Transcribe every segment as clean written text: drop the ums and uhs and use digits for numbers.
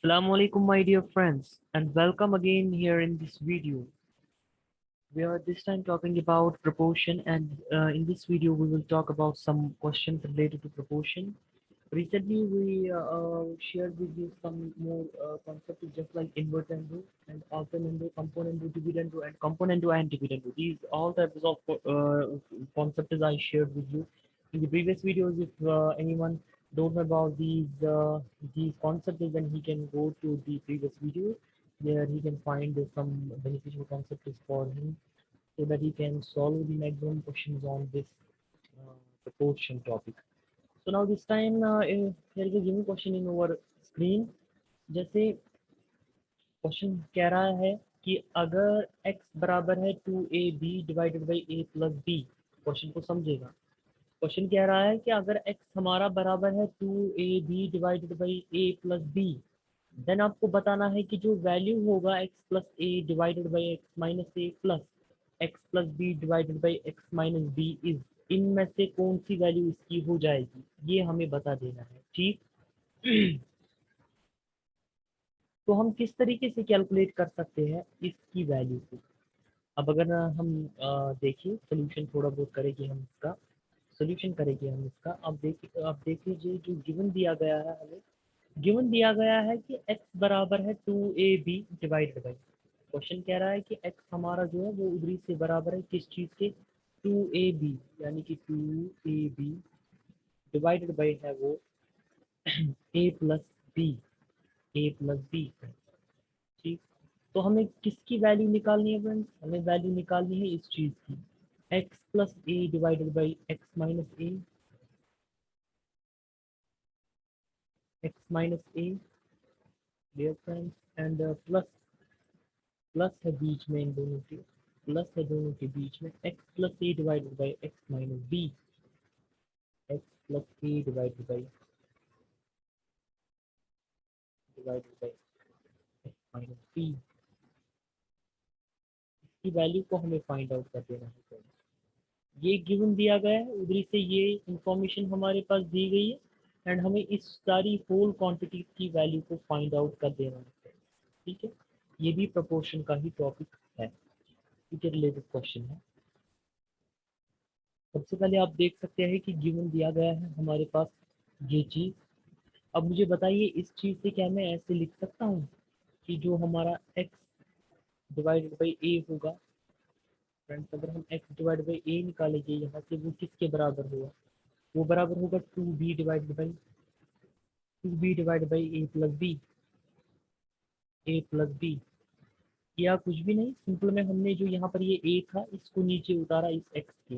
Assalamu alaikum my dear friends and welcome again here in this video. We are this time talking about proportion and in this video we will talk about some questions related to proportion. Recently we shared with you some more concepts just like invertendo and alternando, componendo, dividendo and componendo and dividendo. These all types of concepts I shared with you in the previous videos. If anyone don't know about these concepts, then he can go to the previous video where he can find some beneficial concepts for him so that he can solve the maximum questions on this proportion topic. So now this time here is a given question in our screen. जैसे question कह रहा है कि अगर x बराबर है 2ab divided by a plus b, question को समझेगा। क्वेश्चन कह रहा है कि अगर x हमारा बराबर है 2ab divided by a plus b, then आपको बताना है कि जो वैल्यू होगा x plus a divided by x minus a plus x plus b divided by x minus b is, इनमें से कौन सी वैल्यू इसकी हो जाएगी, ये हमें बता देना है। ठीक। तो हम किस तरीके से कैलकुलेट कर सकते हैं इसकी वैल्यू को। अब अगर हम देखिए सोल्यूशन थोड़ा बहुत करेंगे, हम इसका सोल्यूशन करेंगे हम इसका। अब देख लीजिए जो गिवन दिया गया है हमें, गिवन दिया गया है कि x बराबर है 2ab डिवाइडेड बाई, क्वेश्चन कह रहा है कि x हमारा जो है वो उधरी से बराबर है किस चीज़ के, 2ab, यानी कि 2ab डिवाइडेड बाई है वो a plus b, a plus b. ठीक। तो हमें किसकी वैल्यू निकालनी है फ्रेंड्स, हमें वैल्यू निकालनी है इस चीज़ की, x plus a divided by x minus a, x minus a dear friends, and plus plus है बीच में इन दोनों के, प्लस है दोनों के बीच में x plus a divided by x minus b, x plus a divided by x minus b, इसकी वैल्यू को हमें फाइंड आउट कर देना है फ्रेंड्स। ये गिवन दिया गया है, उधरी से ये इंफॉर्मेशन हमारे पास दी गई है एंड हमें इस सारी होल क्वांटिटी की वैल्यू को फाइंड आउट कर देना है। ठीक है, ये भी प्रोपोर्शन का ही टॉपिक है, इसके रिलेटेड क्वेश्चन है। सबसे पहले आप देख सकते हैं कि गिवन दिया गया है हमारे पास ये चीज़। अब मुझे बताइए इस चीज़ से क्या मैं ऐसे लिख सकता हूँ कि जो हमारा x डिवाइडेड बाई ए होगा फ्रेंड्स, अगर हम x डिवाइड बाई ए निकालेंगे यहाँ से, वो किसके बराबर होगा, वो बराबर होगा 2b divide by a plus b, a plus b, या कुछ भी नहीं, सिंपल में हमने जो यहाँ पर ये a था इसको नीचे उतारा इस x के,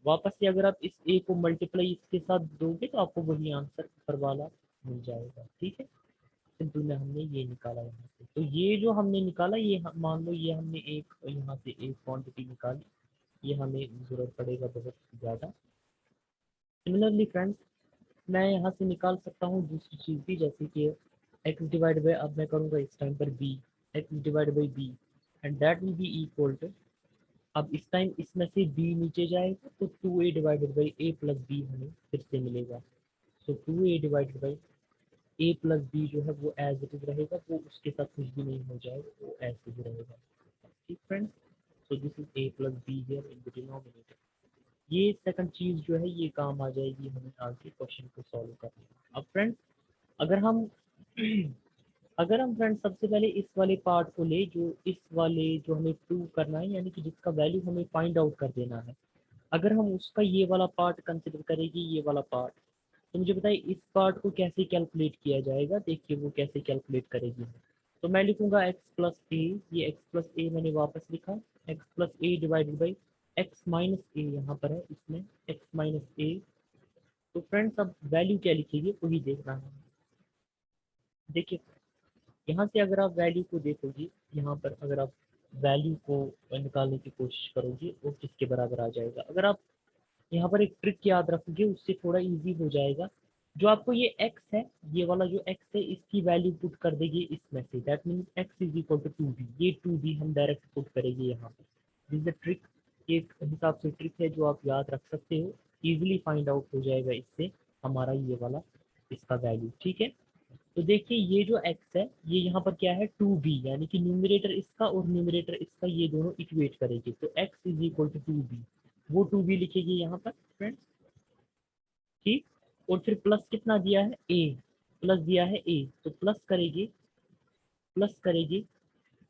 वापस से अगर आप इस a को मल्टीप्लाई इसके साथ दोगे तो आपको वही आंसर ऊपर वाला मिल जाएगा। ठीक है, सिंपल में हमने ये निकाला यहाँ से। तो ये जो हमने निकाला ये मान लो ये हमने एक यहाँ से एक क्वांटिटी निकाली, ये हमें ज़रूरत पड़ेगा बहुत ज़्यादा। सिमिलरली फ्रेंड्स मैं यहाँ से निकाल सकता हूँ दूसरी चीज़ भी, जैसे कि x डिवाइड बाई, अब मैं करूँगा इस टाइम पर b, x divide by b and that will be equal to, अब इस टाइम इसमें से b नीचे जाएगा तो 2a divided by a plus b हमें फिर से मिलेगा। So 2a divided by a plus b जो है वो एज इट इज रहेगा, वो उसके साथ कुछ भी नहीं हो जाएगा, वो ऐसे ही रहेगा। ठीक friends, so this is a plus be here in the denominator. ये सेकंड चीज़ जो है ये काम आ जाएगी हमें आगे क्वेश्चन को सॉल्व करने में। अब फ्रेंड्स अगर हम अगर हम फ्रेंड्स सबसे पहले इस वाले पार्ट को ले, जो इस वाले जो हमें प्रूव करना है, यानी कि जिसका वैल्यू हमें फाइंड आउट कर देना है, अगर हम उसका ये वाला पार्ट कंसिडर करेंगे, ये वाला पार्ट, तो मुझे बताइए इस पार्ट को कैसे कैलकुलेट किया जाएगा। देखिए वो कैसे कैलकुलेट करेगी। तो मैं लिखूंगा x प्लस ए, ये x प्लस ए मैंने वापस लिखा, x plus a divided by x minus a, यहाँ पर है इसमें x माइनस ए। तो फ्रेंड्स अब वैल्यू क्या लिखेगी वही देखना है। देखिए यहाँ से अगर आप वैल्यू को देखोगे, यहाँ पर अगर आप वैल्यू को निकालने की कोशिश करोगे वो किसके बराबर आ जाएगा। अगर आप यहाँ पर एक ट्रिक याद रखोगे उससे थोड़ा इजी हो जाएगा। जो आपको ये x है, ये वाला जो x है इसकी वैल्यू पुट कर देंगे इसमें से, that means x is equal to 2b, ये 2b हम डायरेक्ट पुट करेंगे यहाँ पर। दिस इज द ट्रिक, एक हिसाब से ट्रिक है जो आप याद रख सकते हो, इजीली फाइंड आउट हो जाएगा इससे हमारा ये वाला इसका वैल्यू। ठीक है, तो देखिए ये जो x है ये यहाँ पर क्या है 2b, यानी कि न्यूमरेटर इसका और न्यूमरेटर इसका ये दोनों इक्वेट करेंगे, तो x is equal to 2b, वो 2b लिखेगी यहाँ पर फ्रेंड्स। ठीक, और फिर प्लस कितना दिया है a, प्लस दिया है a, तो प्लस करेगी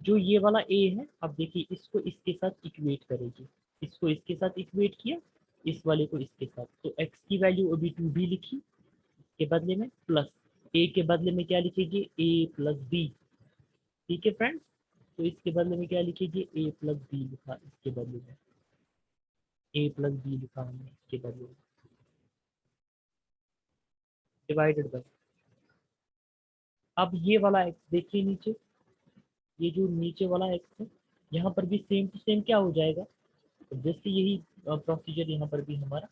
जो ये वाला a है। अब देखिए इसको इसके साथ इक्वेट करेगी, इसको इसके साथ इक्वेट किया, इस वाले को इसके साथ, तो x की वैल्यू अभी 2b लिखी, के बदले में प्लस a के बदले में क्या लिखेगी a प्लस बी। ठीक है फ्रेंड्स, तो इसके बदले में क्या लिखेगी a प्लस बी लिखा, इसके बदले में a प्लस बी लिखा हमने इसके बदले में, डिवाइडेड बाय, अब ये वाला x देखिए नीचे, ये जो नीचे वाला x है यहाँ पर भी सेम टू सेम क्या हो जाएगा, तो जैसे यही प्रोसीजर यहाँ पर भी हमारा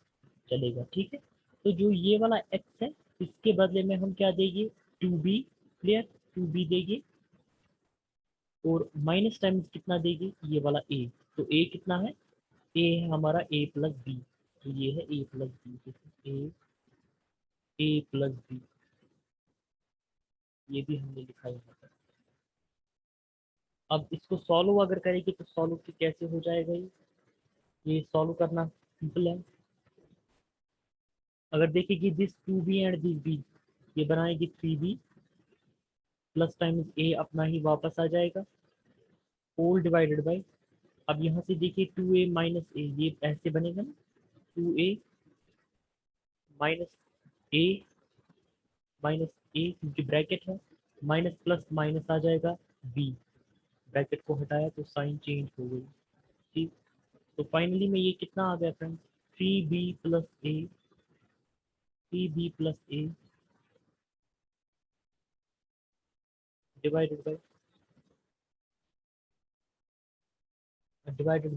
चलेगा। ठीक है, तो जो ये वाला x है इसके बदले में हम क्या देंगे 2b, क्लियर, 2b देंगे, और माइनस टाइम्स कितना देंगे ये वाला a, तो a कितना है, a है हमारा a प्लस बी, तो ये है a plus b, a plus b, ये भी हमने लिखा है यहाँ पर। अब इसको सॉल्व अगर करेंगे तो सॉल्व कैसे हो जाएगा, ये सॉल्व करना सिंपल है। अगर देखेंगे this 2b and this b, ये बनाएगी 3b, प्लस टाइम्स a अपना ही वापस आ जाएगा, होल डिवाइडेड बाई, अब यहाँ से देखिए 2a माइनस ए, ये ऐसे बनेगा ना, 2a माइनस ए, माइनस ए क्योंकि ब्रैकेट है, माइनस प्लस माइनस आ जाएगा b, ब्रैकेट को हटाया तो साइन चेंज हो गई। ठीक, तो फाइनली में ये कितना आ गया friends, 3b plus a divided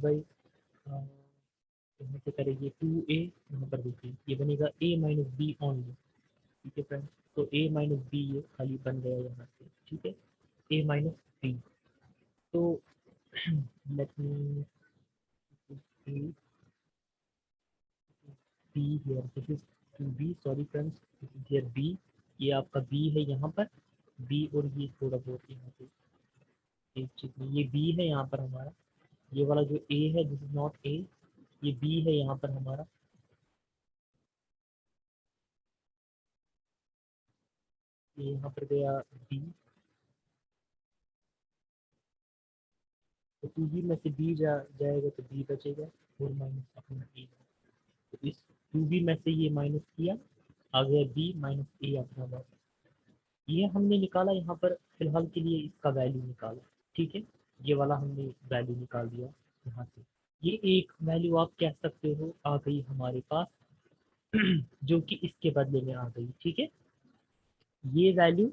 by यहाँ से करेंगे 2a, यहाँ पर देखिए ये बनेगा a माइनस बी ऑनली। ठीक है फ्रेंड्स, तो a माइनस बी ये खाली बन गया यहाँ से। ठीक है, a माइनस बी, तो let me b here, this is 2b, sorry friends, this is here b, ये आपका b है यहाँ पर, b, और ये थोड़ा बहुत यहाँ से एक चीज में ये b है यहाँ पर हमारा, ये वाला जो a है दिस इज नॉट a, ये b है यहाँ पर हमारा, ये यहाँ पर गया b, तो 2b में से b जाएगा तो b बचेगा, और माइनस अपना a, तो इस 2b में से ये माइनस किया, आ गया b माइनस a अपना वापस, ये हमने निकाला यहाँ पर फिलहाल के लिए इसका वैल्यू निकाला। ठीक है, ये वाला हमने वैल्यू निकाल दिया यहाँ से, ये एक वैल्यू आप कह सकते हो आ गई हमारे पास जो कि इसके बदले में आ गई। ठीक है, ये वैल्यू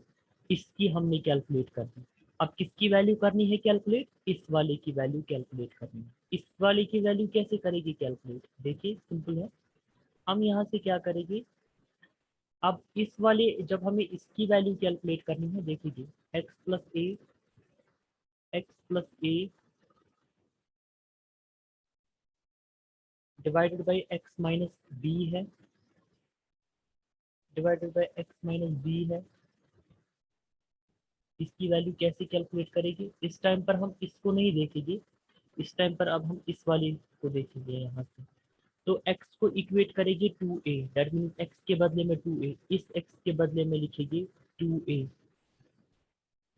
इसकी हमने कैलकुलेट कर दी, अब किसकी वैल्यू करनी है कैलकुलेट, इस वाले की वैल्यू कैलकुलेट करनी है। इस वाले की वैल्यू कैसे करेगी कैलकुलेट, देखिए सिंपल है, हम यहाँ से क्या करेंगे, अब इस वाले जब हमें इसकी वैल्यू कैलकुलेट करनी है, देखिए x plus a divided by x minus b है, divided by x minus b है, इसकी वैल्यू कैसे कैलकुलेट करेगी, इस टाइम पर हम इसको नहीं देखेंगे, इस टाइम पर अब हम इस वाले को देखेंगे यहाँ से, तो x को इक्वेट करेंगे 2a, दैट मीन्स x के बदले में 2a, इस x के बदले में लिखेंगे 2a,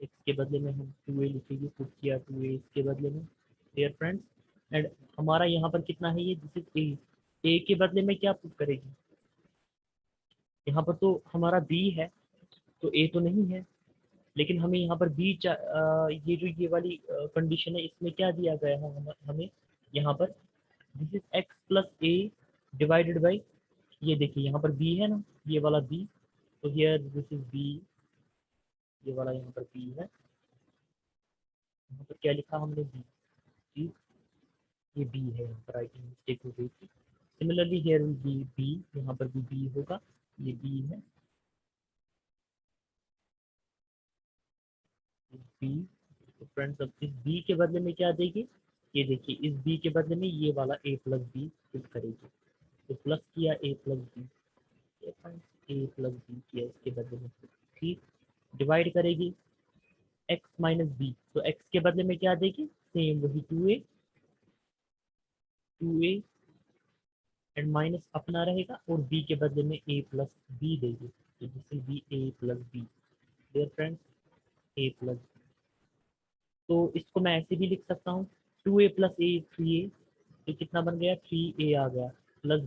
x के बदले में हम 2a लिखेंगे, पुट किया 2a इसके बदले में, डियर फ्रेंड्स, एंड हमारा यहाँ पर कितना है, ये दिस इज a के बदले में क्या पुट करेगी, यहाँ पर तो हमारा b है, तो a तो नहीं है, लेकिन हमें यहाँ पर b ये जो ये वाली कंडीशन है इसमें क्या दिया गया है हमें यहाँ पर, this is x plus a divided by, ये देखिए यहाँ पर b है ना, ये वाला b, तो हियर दिस इज b, ये वाला यहाँ पर b है, यहाँ पर क्या लिखा हमने b, ठीक, ये b है, यहाँ पर आई थिंक मिस्टेक हो गई थी, similarly here will be b, यहाँ पर भी b होगा, ये b है, b, तो फ्रेंड्स अब इस b के बदले में क्या देगी, ये देखिए इस b के बदले में ये वाला a प्लस बी पुट करेगी, तो प्लस किया a plus b, a plus b किया इसके बदले में, ठीक, डिवाइड करेगी x माइनस बी, तो x के बदले में क्या देगी, सेम वही 2a एंड माइनस अपना रहेगा, और b के बदले में a प्लस बी देगी, तो this will be a plus b. Dear friends, a plus, तो इसको मैं ऐसे भी लिख सकता हूँ 2a+a 3a, तो कितना बन गया, 3a आ गया, प्लस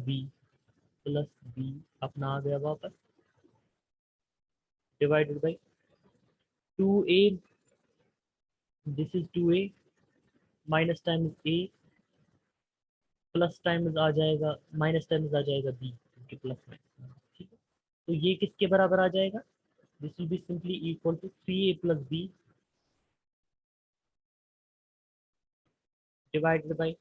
बी अपना आ गया वापस, divided by 2a, this is 2a minus times a plus times आ जाएगा, माइनस टाइम्स आ जाएगा b, क्योंकि प्लस माइनस, ठीक है। तो ये किसके बराबर आ जाएगा, this will be simply equal to 3a plus b divided by,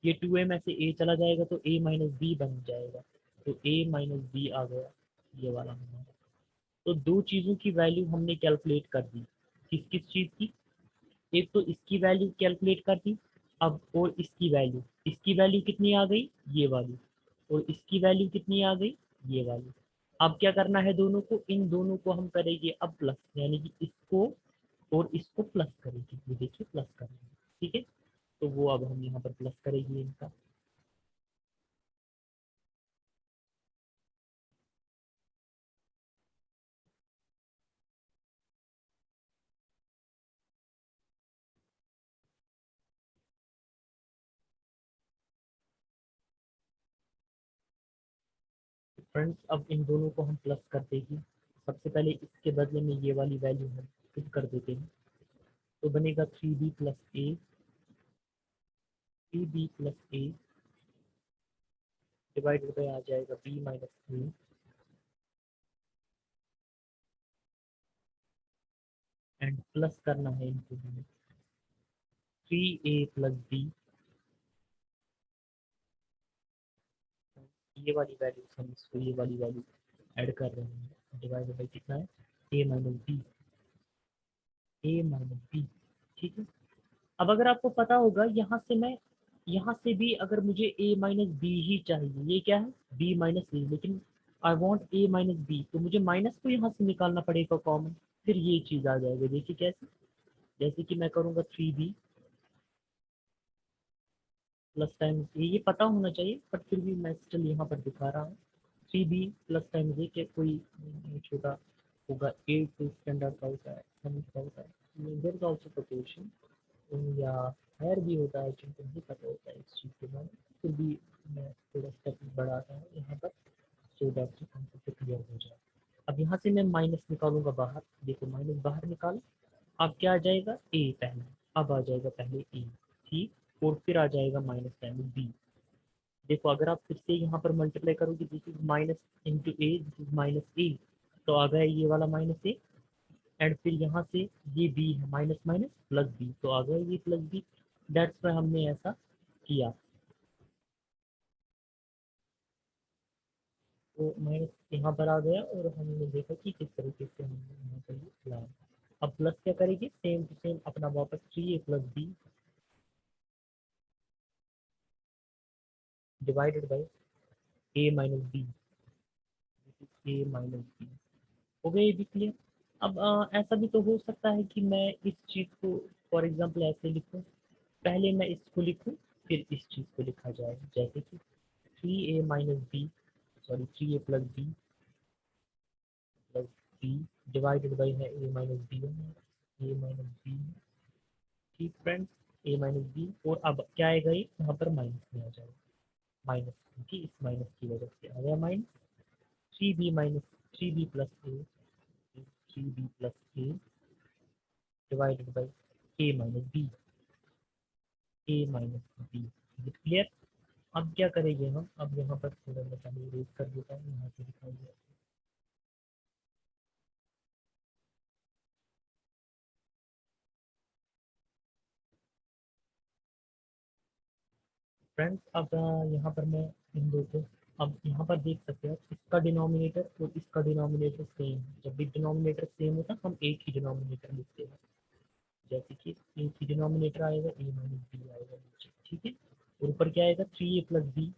ये 2a में से a चला जाएगा तो a माइनस बी बन जाएगा, तो a माइनस बी आ गया, ये वाला हमारा। तो दो चीज़ों की वैल्यू हमने कैलकुलेट कर दी, किस किस चीज़ की, एक तो इसकी वैल्यू कैलकुलेट कर दी, अब और इसकी वैल्यू कितनी आ गई, ये वाली, और इसकी वैल्यू कितनी आ गई, ये वाली। अब क्या करना है, दोनों को, इन दोनों को हम करेंगे अब प्लस, यानी कि इसको और इसको प्लस करेंगे, ये देखिए प्लस करेंगे, ठीक है। तो वो अब हम यहाँ पर प्लस करेंगे इनका। फ्रेंड्स, अब इन दोनों को हम प्लस कर देंगे, सबसे पहले इसके बदले में ये वाली वैल्यू हम पुट कर देते हैं, तो बनेगा 3b plus a divided by आ जाएगा b माइनस 3, एंड प्लस करना है इनको हमें 3a+b, ये वाली वैल्यू हम इसको ये वाली वैल्यू ऐड कर रहे हैं, डिवाइडेड बाई कितना है, a माइनस बी, ठीक है। अब अगर आपको पता होगा, यहाँ से भी अगर मुझे a माइनस बी ही चाहिए, ये क्या है, b माइनस ए, लेकिन I want a minus b, तो मुझे माइनस को यहाँ से निकालना पड़ेगा कॉमन, फिर ये चीज़ आ जाएगी, देखिए कैसे, जैसे कि मैं करूँगा 3b प्लस टाइम्स ये पता होना चाहिए, बट फिर भी मैं स्टिल यहाँ पर दिखा रहा हूँ, 3b प्लस टाइम्स ए, के कोई छोटा होगा, 8 स्टैंडर्ड का होता है, 7 का होता है, देयर इज आल्सो प्रोपोर्शन, या हायर भी होता है, जिनको नहीं पता होता है इस चीज़ के बारे में, फिर भी मैं थोड़ा स्टेप बढ़ाता हूँ यहाँ पर, सो दैट कि कॉन्सेप्ट क्लियर हो जाए। अब यहाँ से मैं माइनस निकालूंगा बाहर, देखो माइनस बाहर निकालो, अब क्या आ जाएगा, ए पहले, अब आ जाएगा पहले ए, ठीक, और फिर आ जाएगा माइनस टाइम्स बी। देखो अगर आप फिर से यहाँ पर मल्टीप्लाई करोगे, this is minus into a, this is minus a, तो आ गया ये वाला माइनस ए, एंड फिर यहाँ से ये बी है, माइनस माइनस प्लस बी, तो आ गया ये प्लस बी, दैट्स वाई हमने ऐसा किया। तो माइनस यहाँ पर आ गया, और हमने देखा कि किस तरीके से हमने यहाँ पर ये लाया। अब प्लस क्या करेंगे, सेम टू सेम अपना वापस 3a+b divided by a-b, a-b, हो गया ये भी क्लियर। अब ऐसा भी तो हो सकता है कि मैं इस चीज़ को फॉर एग्जांपल ऐसे लिखूं, पहले मैं इसको लिखूं, फिर इस चीज़ को लिखा जाए, जैसे कि 3a-b, sorry 3a+b plus b divided by है a-b, a-b, ठीक फ्रेंड्स, a-b, और अब क्या आएगा, ये यहाँ पर माइनस में आ जाएगा, माइनस, क्योंकि इस माइनस की वजह से आ गया minus, 3b plus a divided by a minus b clear. अब क्या करेंगे हम, अब यहाँ पर थोड़ा मैं पहले इरेज कर देता हूँ, यहाँ से दिखाई दिया। फ्रेंड्स, अब यहाँ पर मैं इन दो को, अब यहाँ पर देख सकते हैं इसका डिनोमिनेटर और इसका डिनोमिनेटर सेम है, जब भी डिनोमिनेटर सेम होता है हम एक ही डिनोमिनेटर लिखते हैं, जैसे कि एक ही डिनोमिनेटर आएगा, a-b आएगा नीचे, ठीक है, और ऊपर क्या आएगा, 3a+b,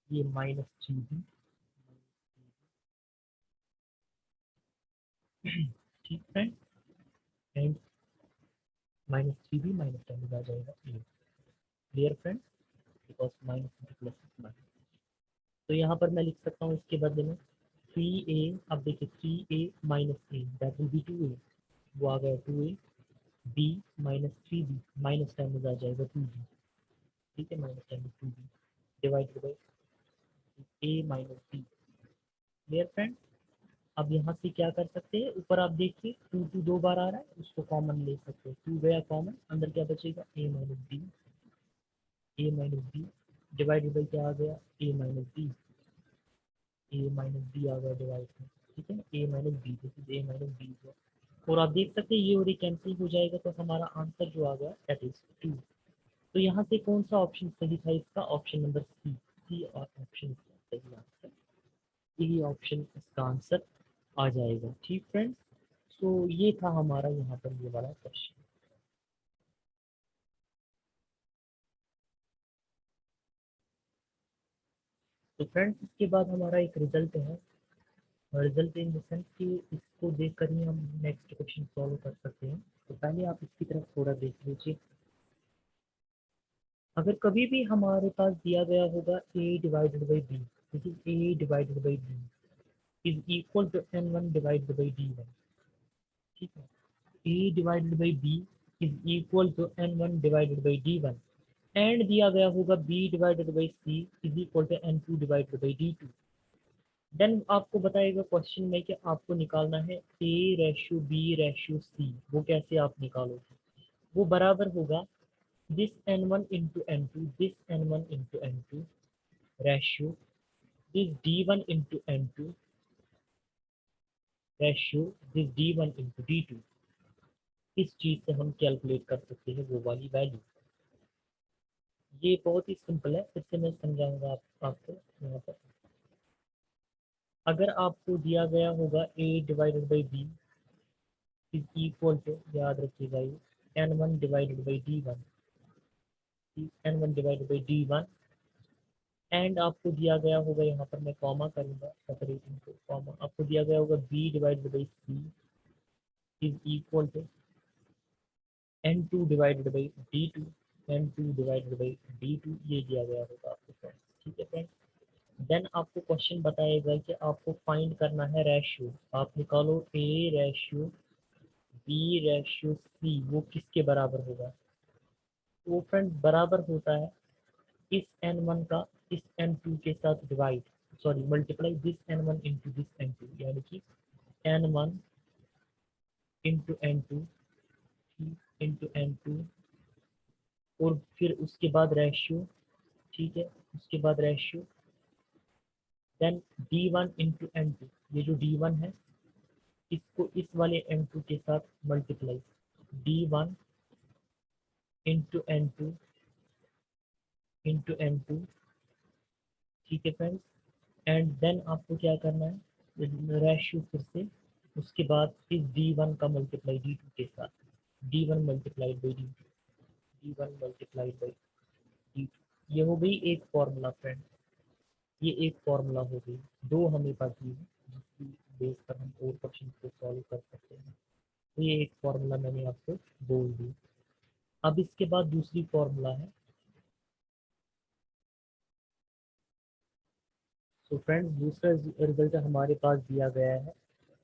ये माइनस 3b ठीक फ्रेंड्स, एंड -3b -10 आ जाएगा a। Clear friends, because minus into plus is minus. तो यहाँ पर मैं लिख सकता हूँ इसके बदले में 3a। अब देखिए 3a minus a that will B 2a, वो आ गया 2a। b -3b -10 में आ जाएगा 2b। ठीक है, -10 2b divided by a minus b। Clear friends. अब यहाँ से क्या कर सकते हैं, ऊपर आप देखिए 2 दो बार आ रहा है, उसको कॉमन ले सकते हैं। 2 गया कॉमन, अंदर क्या बचेगा a minus b. a minus b divided by क्या आ गया a minus b. a minus b आ गया डिवाइड में। ठीक है ना, a minus b, this is a minus b. और आप देख सकते हैं ये और ये कैंसिल हो जाएगा, तो हमारा आंसर जो आ गया दैट इज 2। तो यहाँ से कौन सा ऑप्शन सही था इसका, ऑप्शन नंबर सी। सी और ऑप्शन इसका सही आंसर, यही ऑप्शन इसका आंसर आ जाएगा। ठीक फ्रेंड्स, सो ये था हमारा यहाँ पर ये वाला क्वेश्चन। तो फ्रेंड्स इसके बाद हमारा एक रिजल्ट है। रिजल्ट इन द सेंस कि इसको देखकर ही हम नेक्स्ट क्वेश्चन सॉल्व कर सकते हैं। तो पहले आप इसकी तरफ थोड़ा देख लीजिए। अगर कभी भी हमारे पास दिया गया होगा a divided by b, this is a divided by b is equal to n1 divided by d1। ठीक है, a divided by b is equal to n1 divided by d1, and दिया गया होगा b divided by c is equal to n2 divided by d2। Then आपको बताएगा question में कि आपको निकालना है a ratio b ratio c। वो कैसे आप निकालोगे, वो बराबर होगा this n1 into n2, this n1 into n2 ratio this d1 into n2 ratio this d1 into d2। इस चीज से हम कैलकुलेट कर सकते हैं वो वाली वैल्यू। ये बहुत ही सिंपल है, फिर से मैं समझाऊंगा आपको यहाँ पर। अगर आपको दिया गया होगा a divided by b is equal to, याद रखिएगा ये n1 divided by d1, n1 divided by d1, and आपको दिया गया होगा, यहाँ पर मैं कॉमा करूंगा सेपरेटिंग को कॉमा, आपको दिया गया होगा b divided by c is equal to n2 divided by d2, n2 divided by d2, ये दिया गया होगा आपको फ्रेंड्स। ठीक है फ्रेंड्स, देन आपको क्वेश्चन बताएगा कि आपको फाइंड करना है रेशियो। आप निकालो a ratio b ratio c, वो किसके बराबर होगा। वो फ्रेंड्स बराबर होता है इस n1 का इस n2 के साथ divide, sorry multiply this n1 into this n2, यानी कि n1 into n2 into n2, और फिर उसके बाद रेशियो। ठीक है, उसके बाद ratio then d1 into n2, ये जो d1 है इसको इस वाले n2 के साथ multiply d1 into n2 into n2। ठीक है फ्रेंड्स, एंड देन आपको क्या करना है, रेशियो फिर से, उसके बाद इस d1 का मल्टीप्लाई d2 के साथ, d1 multiplied by d2, d1 multiplied by d2। ये हो गई एक फॉर्मूला फ्रेंड्स, ये एक फॉर्मूला हो गई। दो हमें बाकी है जिसकी बेस पर हम और क्वेश्चन को सॉल्व कर सकते हैं। तो ये एक फॉर्मूला मैंने आपको बोल दी। अब इसके बाद दूसरी फॉर्मूला है। तो फ्रेंड्स दूसरा रिजल्ट हमारे पास दिया गया है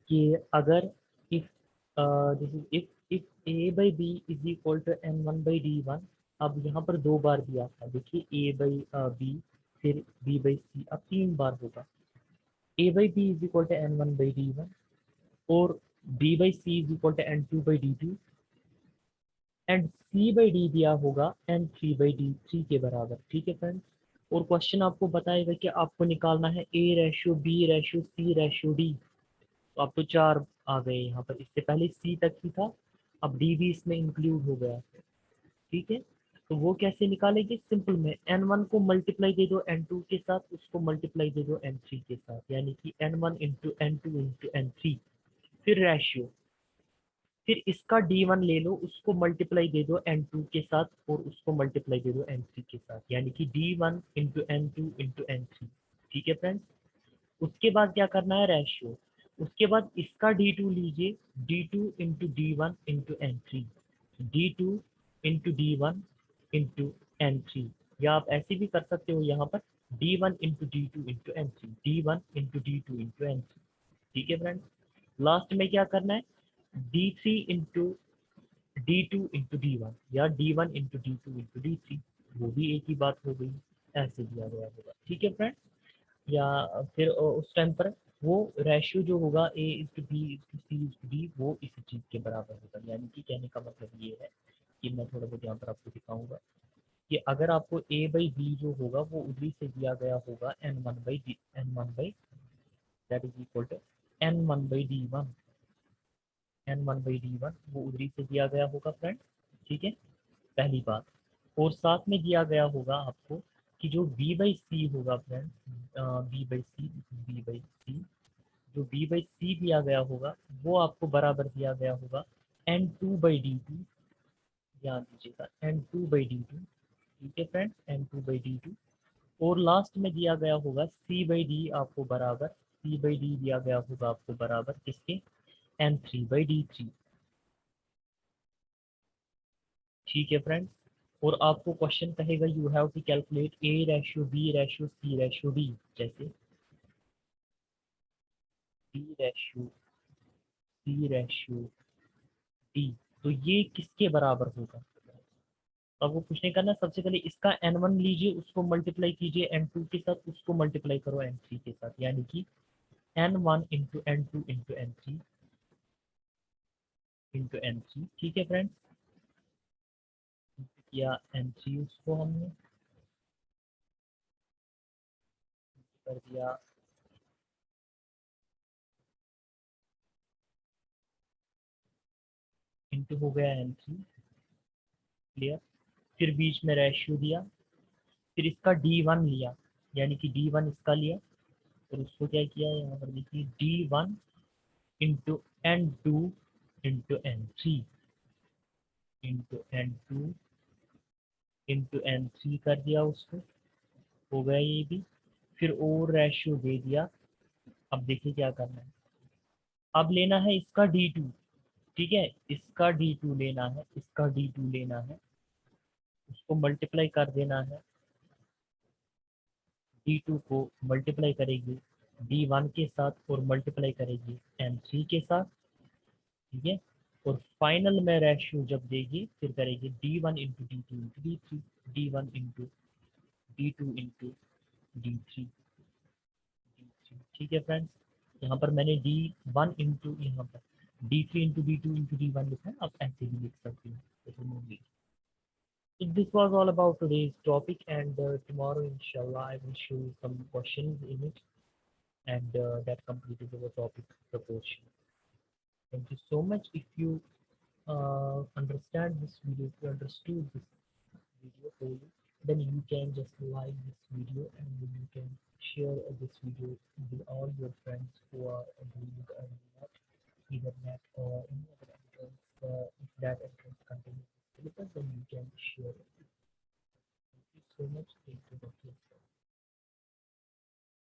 कि अगर if this is if a by b is equal to n1 by d1। अब यहाँ पर दो बार दिया था, देखिए a बाई बी फिर b बाई सी, अब तीन बार होगा। a by b is equal to n1 by d1, और b by c is equal to n2 by d2, and c by d दिया होगा n3 बाई d3 के बराबर। ठीक है फ्रेंड्स, और क्वेश्चन आपको बताएगा कि आपको निकालना है a ratio b ratio c ratio d। तो आप तो चार आ गए यहाँ पर, इससे पहले सी तक ही था, अब डी भी इसमें इंक्लूड हो गया। ठीक है, तो वो कैसे निकालेंगे, सिंपल में n1 को मल्टीप्लाई दे दो n2 के साथ, उसको मल्टीप्लाई दे दो n3 के साथ, यानी कि n1 into n2 into n3, फिर रेशियो, फिर इसका d1 ले लो, उसको मल्टीप्लाई दे दो n2 के साथ, और उसको मल्टीप्लाई दे दो n3 के साथ, यानी कि d1 into n2 into n3। ठीक है फ्रेंड्स, उसके बाद क्या करना है रेशियो, उसके बाद इसका D2 लीजिए, D2 into d one into n three, D2 into d one into n three, या आप ऐसे भी कर सकते हो यहाँ पर D1 into d two into n three, D1 into d two into n three. ठीक है फ्रेंड्स, लास्ट में क्या करना है, D3 into d two into d one, या D1 into d two into d three, वो भी एक ही बात हो गई, ऐसे दिया गया होगा। ठीक है फ्रेंड्स, या फिर उस टाइम पर वो रेशियो जो होगा a is to b is to c is to d, वो इसी चीज़ के बराबर होगा। यानी कि कहने का मतलब ये है कि मैं थोड़ा बहुत यहाँ पर आपको दिखाऊंगा कि अगर आपको ए बाई बी जो होगा वो उधरी से दिया गया होगा n one by d, n one by that is equal to n one by d one, n one by d one वो उधरी से दिया गया होगा फ्रेंड्स। ठीक है, पहली बात। और साथ में दिया गया होगा आपको कि जो बी बाई सी होगा friends, b by c, b by c, जो बी बाई सी दिया गया होगा वो आपको बराबर दिया गया होगा n two by d two, ध्यान दीजिएगा n two by d two. ठीक है friends, n two by d two. और लास्ट में दिया गया होगा सी बाई डी आपको बराबर, सी बाई डी दिया गया होगा आपको बराबर किसके, n three by d three. ठीक है फ्रेंड्स, और आपको क्वेश्चन कहेगा you have to calculate a ratio b ratio c ratio d, जैसे b ratio c ratio d, तो ये किसके बराबर होगा। अब वो पूछने का ना, सबसे पहले इसका एन वन लीजिए, उसको मल्टीप्लाई कीजिए एन टू के साथ, उसको मल्टीप्लाई करो एन थ्री के साथ, यानी कि n one into n two into n three into n three. ठीक है फ्रेंड्स, या एन थ्री उसको हमने कर दिया, इंटू हो गया एन थ्री, क्लियर। फिर बीच में रेशियो दिया, फिर इसका डी वन लिया, यानी कि डी वन इसका लिया, और उसको क्या किया यहाँ पर देखिए d one into n two into n three, into n two into n three कर दिया उसको, हो गया ये भी। फिर और रेशियो दे दिया। अब देखिए क्या करना है, अब लेना है इसका डी टू। ठीक है, इसका डी टू लेना है, इसका डी टू लेना है, उसको मल्टीप्लाई कर देना है, डी टू को मल्टीप्लाई करेगी डी वन के साथ और मल्टीप्लाई करेगी एन थ्री के साथ। ठीक है, और फाइनल में रेशियो जब देगी फिर करेगी D one into d two into d three, D one into d two into d three, ठीक है फ्रेंड्स। यहाँ पर मैंने डी वन इंटू, यहाँ पर D three into d two into d one लिखा है, आप ऐसे भी लिख सकते हो। So this was all about today's topic, and tomorrow inshallah I will show you some questions in it, and that completed our topic proportion. Thank you so much. If you understand this video, if you understood this video fully, then you can just like this video, and then you can share this video with all your friends who are doing net, either net or any other entrance